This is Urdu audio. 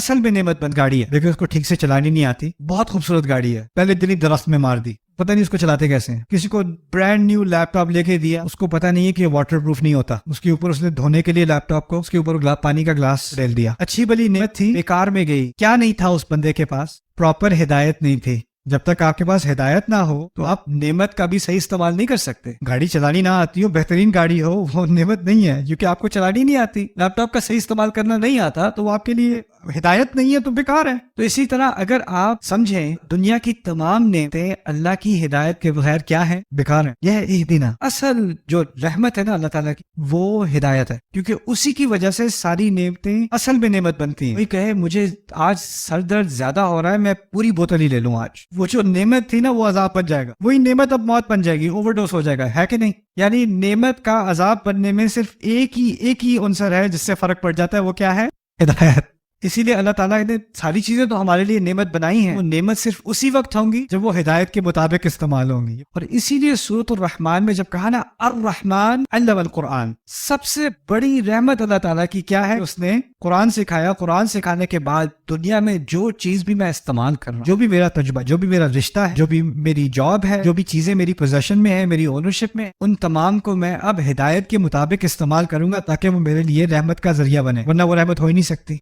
اصل میں نعمت بند گاڑی ہے لیکن اس کو ٹھیک سے چلانی نہیں آتی. بہت خوبصورت گاڑی ہے, پہلے دن ہی درخت میں مار دی, پتہ نہیں اس کو چلاتے کیسے ہیں. کسی کو برانڈ نیو لیپ ٹاپ لے کے دیا, اس کو پتہ نہیں ہے کہ واٹر پروف نہیں ہوتا, اس کے اوپر اس نے دھونے کے لیے لیپ ٹاپ کو اس کے اوپر پانی کا گلاس ڈال دیا. اچھی بلی نعمت تھی, بیکار میں گئی. کیا نہیں تھا اس بندے کے پاس؟ پراپر ہدایت نہیں تھی. جب تک آپ کے پاس ہدایت نہ ہو تو آپ نعمت کا بھی صحیح استعمال نہیں کر سکتے. گاڑی چلانی نہ آتی ہو, بہترین گاڑی ہو, وہ نعمت نہیں ہے کیونکہ آپ کو چلانی نہیں آتی. لیپ ٹاپ کا صحیح استعمال کرنا نہیں آتا تو وہ آپ کے لیے ہدایت نہیں ہے, تو بیکار ہے. تو اسی طرح اگر آپ سمجھیں دنیا کی تمام نعمتیں اللہ کی ہدایت کے بغیر کیا ہے, بیکار ہے. یہ اہدنا, اصل جو رحمت ہے نا اللہ تعالیٰ کی, وہ ہدایت ہے, کیونکہ اسی کی وجہ سے ساری نعمتیں اصل میں نعمت بنتی ہیں. کوئی کہے مجھے آج سر درد زیادہ ہو رہا ہے, میں پوری بوتل ہی لے لوں آج, وہ جو نعمت تھی نا وہ عذاب بن جائے گا. وہی نعمت اب موت بن جائے گی, اوور ڈوز ہو جائے گا, ہے کہ نہیں؟ یعنی نعمت کا عذاب بننے میں صرف ایک ہی عنصر ہے جس سے فرق پڑ جاتا ہے, وہ کیا ہے؟ ہدایت. اسی لیے اللہ تعالیٰ نے ساری چیزیں تو ہمارے لیے نعمت بنائی ہیں, وہ نعمت صرف اسی وقت ہوں گی جب وہ ہدایت کے مطابق استعمال ہوں گی. اور اسی لیے سورۃ الرحمن میں جب کہا نا الرحمن علم القرآن, سب سے بڑی رحمت اللہ تعالیٰ کی کیا ہے؟ اس نے قرآن سکھایا. قرآن سکھانے کے بعد دنیا میں جو چیز بھی میں استعمال کر رہا ہوں, جو بھی میرا تجربہ, جو بھی میرا رشتہ ہے, جو بھی میری جاب ہے, جو بھی چیزیں میری پوزیشن میں ہے, میری اونرشپ میں, ان تمام کو میں اب ہدایت کے مطابق استعمال کروں گا تاکہ وہ میرے لیے رحمت کا ذریعہ بنے, ورنہ وہ رحمت ہو ہی نہیں سکتی.